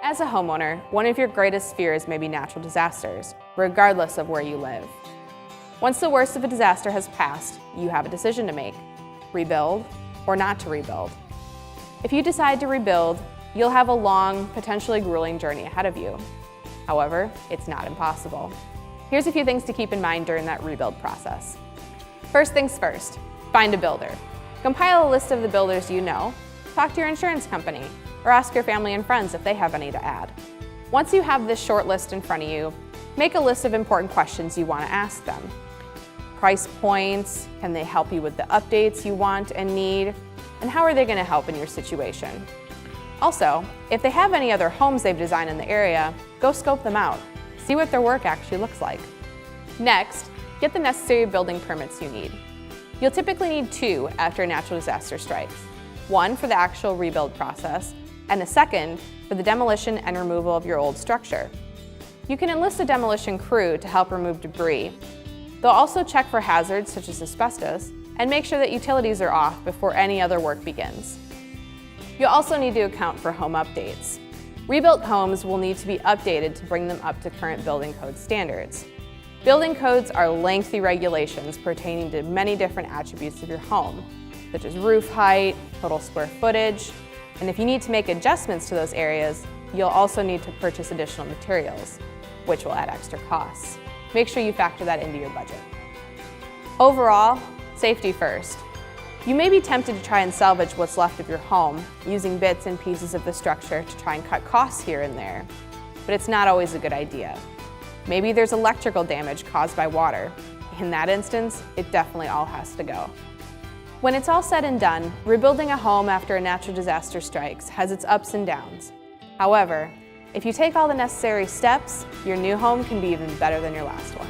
As a homeowner, one of your greatest fears may be natural disasters, regardless of where you live. Once the worst of a disaster has passed, you have a decision to make: rebuild or not to rebuild. If you decide to rebuild, you'll have a long, potentially grueling journey ahead of you. However, it's not impossible. Here's a few things to keep in mind during that rebuild process. First things first, find a builder. Compile a list of the builders you know, talk to your insurance company, or ask your family and friends if they have any to add. Once you have this short list in front of you, make a list of important questions you want to ask them. Price points, can they help you with the updates you want and need, and how are they going to help in your situation? Also, if they have any other homes they've designed in the area, go scope them out. See what their work actually looks like. Next, get the necessary building permits you need. You'll typically need 2 after a natural disaster strikes. One for the actual rebuild process, and a second for the demolition and removal of your old structure. You can enlist a demolition crew to help remove debris. They'll also check for hazards such as asbestos and make sure that utilities are off before any other work begins. You'll also need to account for home updates. Rebuilt homes will need to be updated to bring them up to current building code standards. Building codes are lengthy regulations pertaining to many different attributes of your home, such as roof height, total square footage, and if you need to make adjustments to those areas, you'll also need to purchase additional materials, which will add extra costs. Make sure you factor that into your budget. Overall, safety first. You may be tempted to try and salvage what's left of your home using bits and pieces of the structure to try and cut costs here and there, but it's not always a good idea. Maybe there's electrical damage caused by water. In that instance, it definitely all has to go. When it's all said and done, rebuilding a home after a natural disaster strikes has its ups and downs. However, if you take all the necessary steps, your new home can be even better than your last one.